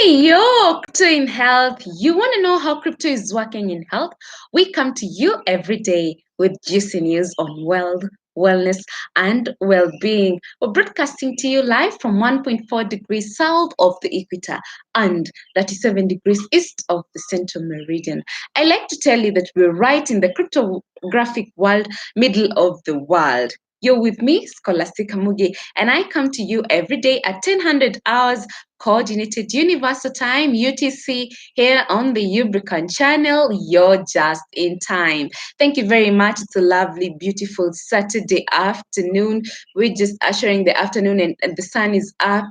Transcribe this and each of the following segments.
Yo, crypto in health. You want to know how crypto is working in health? We come to you every day with juicy news on wealth, wellness, and well being. We're broadcasting to you live from 1.4 degrees south of the equator and 37 degrees east of the central meridian. I like to tell you that we're right in the cryptographic world, middle of the world. You're with me, Scholastica Mugi, and I come to you every day at 1000 hours Coordinated Universal Time UTC here on the Ubricon channel. You're just in time. Thank you very much. It's a lovely, beautiful Saturday afternoon. We're just ushering the afternoon, and the sun is up.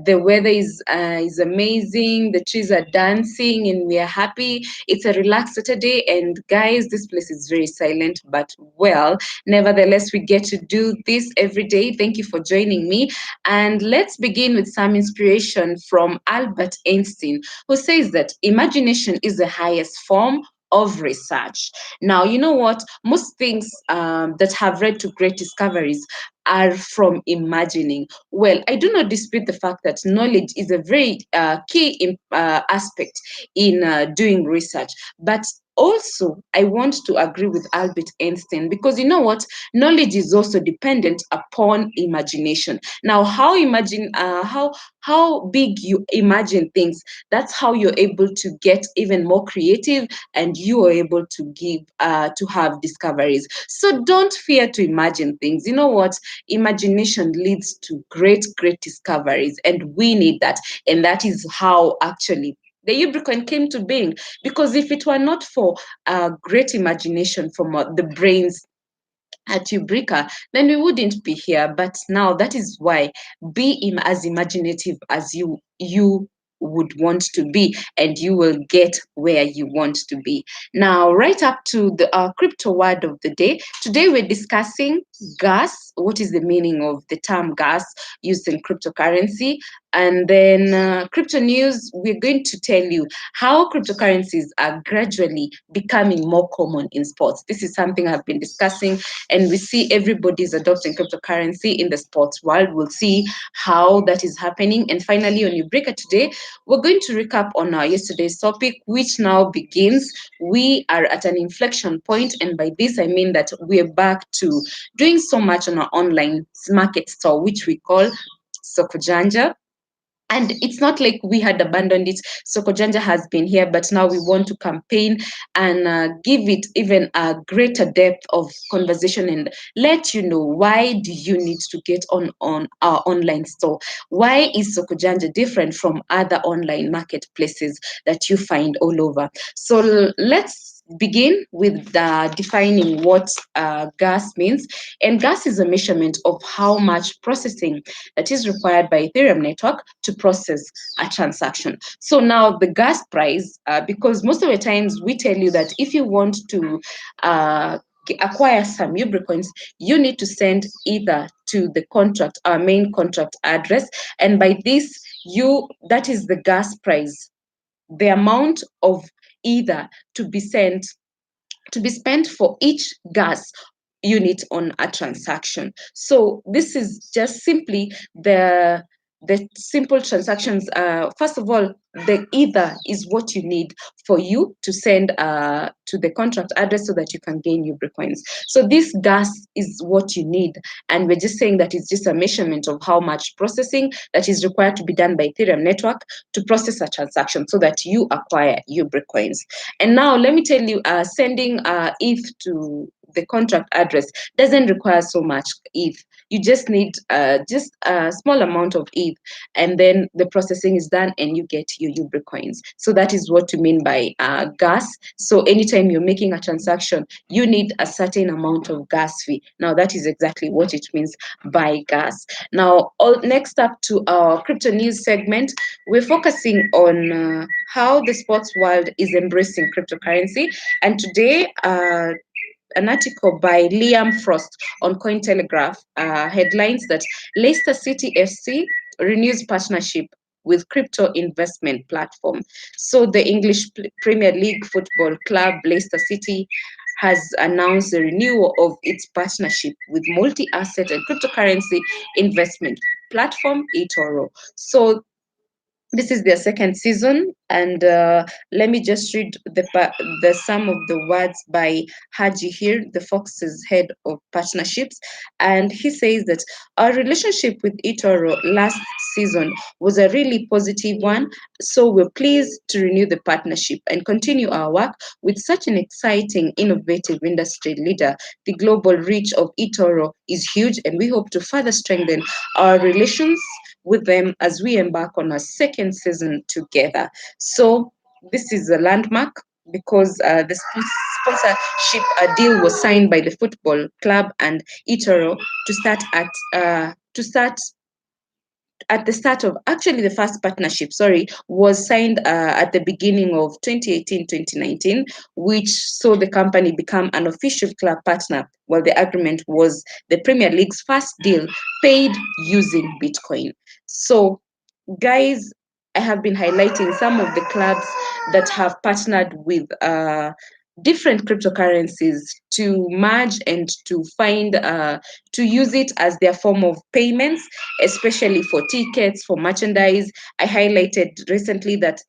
The weather is amazing. The trees are dancing, and we are happy. It's a relaxed Saturday, and guys, this place is very silent, but well, nevertheless, we get to do this every day. Thank you for joining me. And let's begin with some inspiration from Albert Einstein, who says that imagination is the highest form of research. Now, you know what? Most things that have led to great discoveries are from imagining. Well, I do not dispute the fact that knowledge is a very key aspect in doing research, but also I want to agree with Albert Einstein because you know what, knowledge is also dependent upon imagination. Now how big you imagine things, that's how you're able to get even more creative, and you are able to give to have discoveries. So don't fear to imagine things. You know what, imagination leads to great discoveries, and we need that. And that is how actually the Ubricoin came to being, because if it were not for great imagination from the brains at Ubrica, then we wouldn't be here. But now that is why as imaginative as you would want to be, and you will get where you want to be. Now, right up to the crypto word of the day. Today we're discussing gas. What is the meaning of the term gas used in cryptocurrency? And then crypto news, we're going to tell you how cryptocurrencies are gradually becoming more common in sports. This is something I've been discussing, and we see everybody's adopting cryptocurrency in the sports world. We'll see how that is happening. And finally, on Eureka today, we're going to recap on our yesterday's topic, which now begins. We are at an inflection point, and by this I mean that we're back to doing so much on our online market store, which we call Soko Janja. And it's not like we had abandoned it. Soko Janja has been here, but now we want to campaign and give it even a greater depth of conversation and let you know, why do you need to get on our online store? Why is Soko Janja different from other online marketplaces that you find all over? So let's begin with defining what gas means. And gas is a measurement of how much processing that is required by Ethereum network to process a transaction. So now the gas price, because most of the times we tell you that if you want to acquire some Ubricoins, you need to send either to the contract, our main contract address, and by this, that is the gas price, the amount of either to be spent for each gas unit on a transaction. So this is just simply the simple transactions. First of all, the either is what you need for you to send to the contract address so that you can gain Ubricoins. So this gas is what you need, and we're just saying that it's just a measurement of how much processing that is required to be done by Ethereum network to process a transaction so that you acquire Ubricoins. And now let me tell you, sending ETH to the contract address doesn't require so much ETH. You just need just a small amount of ETH, and then the processing is done and you get your Ubricoins. So that is what we mean by gas. So anytime you're making a transaction, you need a certain amount of gas fee. Now that is exactly what it means by gas. Now, next up to our crypto news segment, we're focusing on how the sports world is embracing cryptocurrency. And today, an article by Liam Frost on Cointelegraph headlines that Leicester City FC renews partnership with crypto investment platform. So the English Premier League football club Leicester City has announced the renewal of its partnership with multi-asset and cryptocurrency investment platform eToro. So This is their second season, and let me just read the some of the words by Haji here, the Fox's head of partnerships, and he says that our relationship with Itoro last season was a really positive one. So we're pleased to renew the partnership and continue our work with such an exciting, innovative industry leader. The global reach of Itoro is huge, and we hope to further strengthen our relations with them as we embark on our second season together. So this is a landmark because the sponsorship deal was signed by the football club and Itoro to start at the start of actually the first partnership, sorry, was signed at the beginning of 2018-2019, which saw the company become an official club partner, while the agreement was the Premier League's first deal paid using Bitcoin. So guys, I have been highlighting some of the clubs that have partnered with different cryptocurrencies to merge and to find to use it as their form of payments, especially for tickets, for merchandise. I highlighted recently that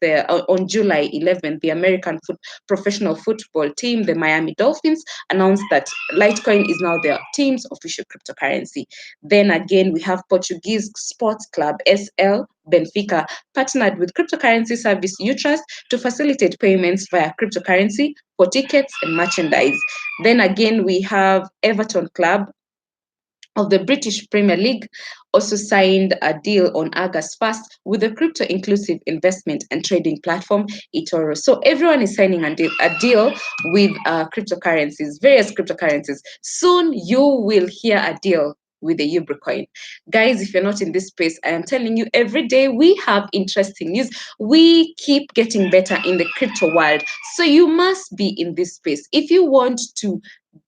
on July 11th, the professional football team, the Miami Dolphins, announced that Litecoin is now their team's official cryptocurrency. Then again, we have Portuguese sports club SL Benfica partnered with cryptocurrency service Utrust to facilitate payments via cryptocurrency for tickets and merchandise. Then again, we have Everton Club of the British Premier League also signed a deal on August 1st with the crypto inclusive investment and trading platform eToro. So everyone is signing a deal with cryptocurrencies, various cryptocurrencies. Soon you will hear a deal with the Ubrecoin. Guys, if you're not in this space, I am telling you, every day we have interesting news. We keep getting better in the crypto world. So you must be in this space. If you want to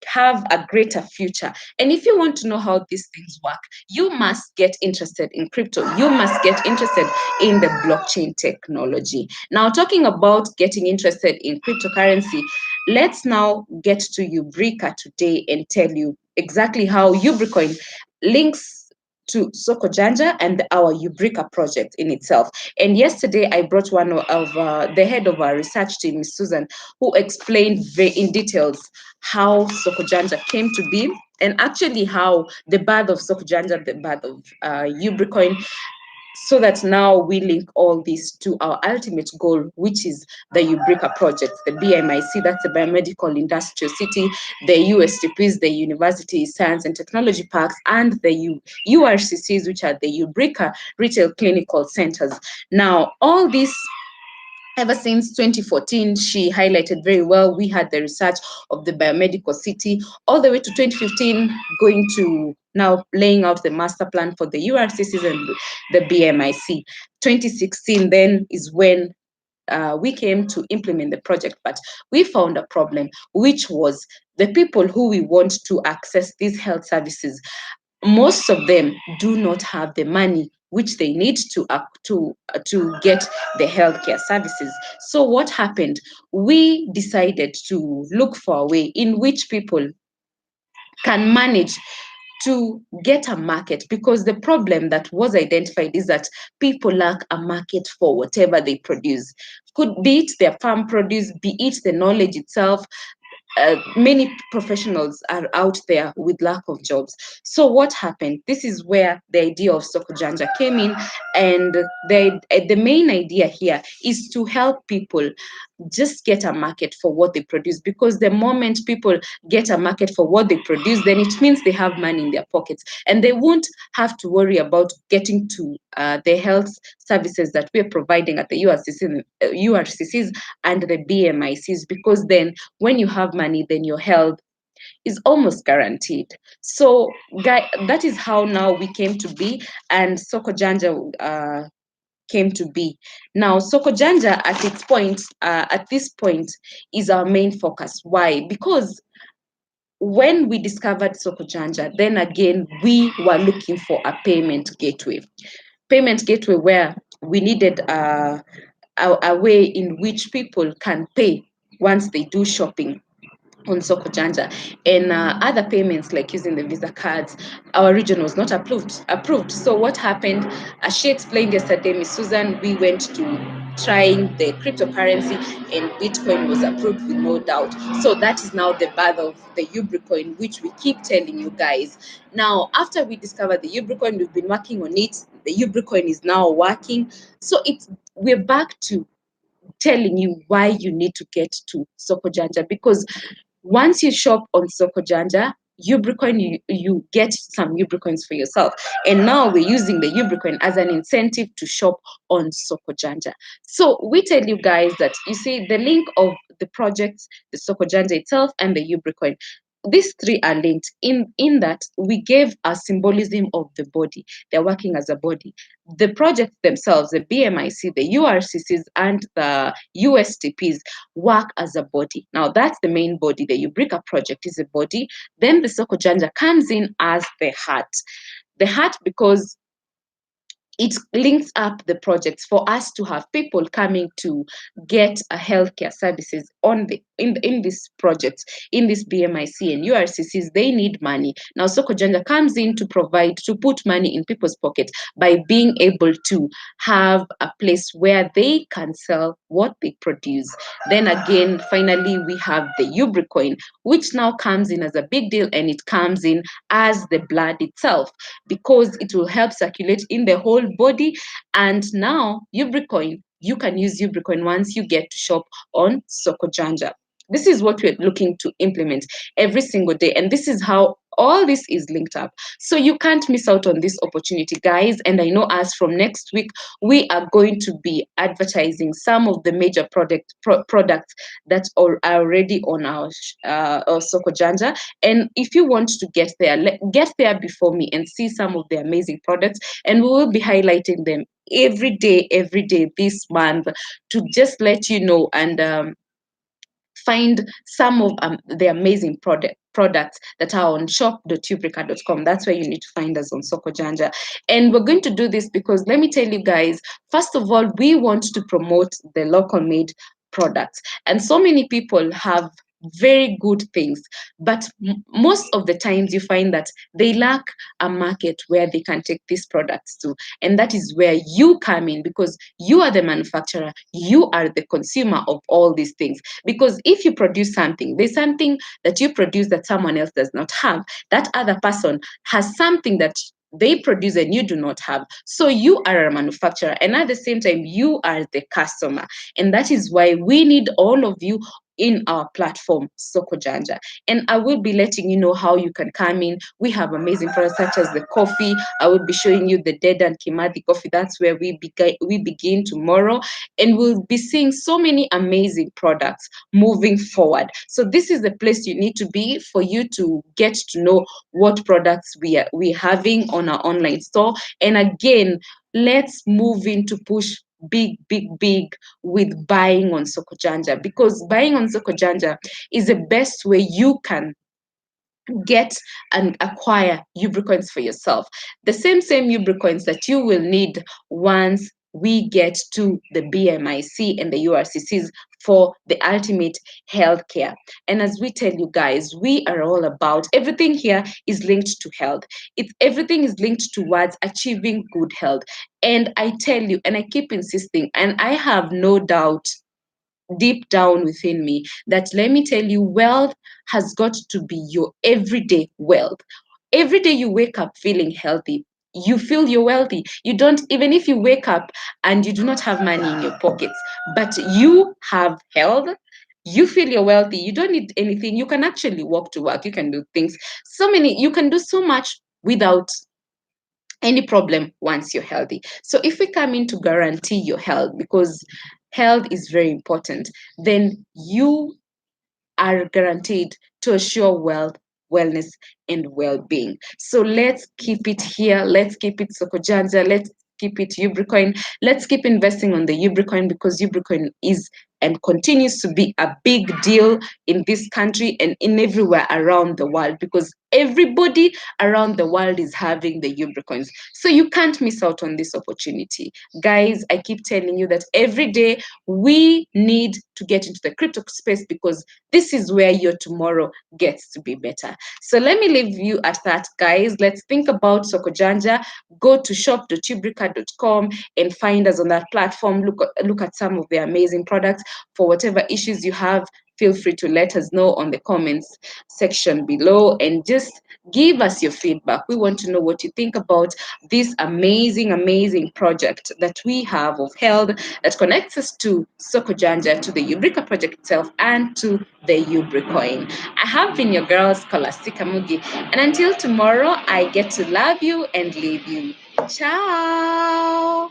have a greater future, and if you want to know how these things work, you must get interested in crypto. You must get interested in the blockchain technology. Now, talking about getting interested in cryptocurrency, let's now get to Ubrica today and tell you exactly how Ubricoin links to Soko Janja and our Ubrica project in itself. And yesterday, I brought one of the head of our research team, Ms. Susan, who explained very in details how Soko Janja came to be, and actually how the birth of Soko Janja, the birth of Ubricoin, so that now we link all this to our ultimate goal, which is the Ubrica project, the BMIC, that's the Biomedical Industrial City, the USTPs, the University Science and Technology Parks, and the URCCs, which are the Ubrica Retail Clinical Centers. Now, all these ever since 2014, she highlighted very well. We had the research of the biomedical city all the way to 2015, going to now laying out the master plan for the URCCs and the BMIC. 2016 then is when we came to implement the project, but we found a problem, which was the people who we want to access these health services, most of them do not have the money which they need to get the healthcare services. So what happened? We decided to look for a way in which people can manage to get a market, because the problem that was identified is that people lack a market for whatever they produce. Could be it their farm produce, be it the knowledge itself. Many professionals are out there with lack of jobs. So what happened? This is where the idea of Soko Janja came in, and the main idea here is to help people just get a market for what they produce, because the moment people get a market for what they produce, then it means they have money in their pockets and they won't have to worry about getting to the health services that we're providing at the URCCs and the BMICs, because then when you have money, then your health is almost guaranteed. So, that is how now we came to be, and Soko Janja came to be. Now, Soko Janja at this point, is our main focus. Why? Because when we discovered Soko Janja, then again, we were looking for a payment gateway where we needed a way in which people can pay once they do shopping on Soko Janja, and other payments like using the Visa cards, our region was not approved. So what happened? As she explained yesterday, Miss Susan, we went to trying the cryptocurrency, and Bitcoin was approved with no doubt. So that is now the birth of the Ubricoin, which we keep telling you guys. Now, after we discovered the Ubricoin, we've been working on it. The Ubricoin is now working. So we're back to telling you why you need to get to Soko Janja, because once you shop on Soko Janja, Ubricoin, you get some Ubricoins for yourself. And now we're using the Ubricoin as an incentive to shop on Soko Janja. So we tell you guys that, you see, the link of the projects, the Soko Janja itself, and the Ubricoin, these three are linked in that we gave a symbolism of the body. They're working as a body. The projects themselves, the BMIC, the URCCs, and the USTPs work as a body. Now that's the main body. The Ubrica project is a body. Then the Soko Janja comes in as the heart. The heart, because it links up the projects for us to have people coming to get a healthcare services on the in this project, in this BMIC and URCCs. They need money. Now Soko Janja comes in to provide, to put money in people's pockets by being able to have a place where they can sell what they produce. Then again, finally, we have the Ubricoin, which now comes in as a big deal, and it comes in as the blood itself, because it will help circulate in the whole body. And now Ubricoin, you can use Ubricoin once you get to shop on Soko Janja. This is what we're looking to implement every single day, and this is how all this is linked up. So you can't miss out on this opportunity, guys. And I know as from next week, we are going to be advertising some of the major products that are already on our Soko Janja. And if you want to get there before me and see some of the amazing products, and we will be highlighting them every day this month, to just let you know and find some of the amazing products that are on shop.ubrica.com. That's where you need to find us on Soko Janja. And we're going to do this because, let me tell you guys, first of all, we want to promote the local made products. And so many people have very good things, but most of the times you find that they lack a market where they can take these products to. And that is where you come in, because you are the manufacturer, you are the consumer of all these things. Because if you produce something, there's something that you produce that someone else does not have. That other person has something that they produce and you do not have. So you are a manufacturer, and at the same time, you are the customer. And that is why we need all of you in our platform, Soko Janja. And I will be letting you know how you can come in. We have amazing products such as the coffee. I will be showing you the Dead and Kimathi coffee. That's where we begin tomorrow. And we'll be seeing so many amazing products moving forward. So this is the place you need to be for you to get to know what products we're having on our online store. And again, let's move in to push big with buying on Soko Janja, because buying on Soko Janja is the best way you can get and acquire Ubricoins for yourself. The same Ubricoins that you will need once we get to the BMIC and the URCCs for the ultimate healthcare. And as we tell you guys, we are all about, everything here is linked to health. Everything is linked towards achieving good health. And I tell you, and I keep insisting, and I have no doubt deep down within me that, let me tell you, wealth has got to be your everyday wealth. Every day you wake up feeling healthy, you feel you're wealthy. You don't, even if you wake up and you do not have money in your pockets, but you have health, you feel you're wealthy. You don't need anything. You can actually walk to work. You can do things. You can do so much without any problem once you're healthy. So if we come in to guarantee your health, because health is very important, then you are guaranteed to assure wealth, wellness, and well-being. So let's keep it here. Let's keep it Soko Janja. Let's keep it Ubricoin. Let's keep investing on the Ubricoin, because Ubricoin is and continues to be a big deal in this country and in everywhere around the world, because everybody around the world is having the Ubricoins. So you can't miss out on this opportunity. Guys, I keep telling you that every day we need to get into the crypto space, because this is where your tomorrow gets to be better. So let me leave you at that, guys. Let's think about Soko Janja. Go to shop.ubrica.com and find us on that platform. Look at some of the amazing products. For whatever issues you have, feel free to let us know on the comments section below, and just give us your feedback. We want to know what you think about this amazing project that we have of Held, that connects us to Soko Janja, to the Ubrica project itself, and to the Ubricoin. I have been your girl, Scholastica Mugi, and until tomorrow, I get to love you and leave you. Ciao!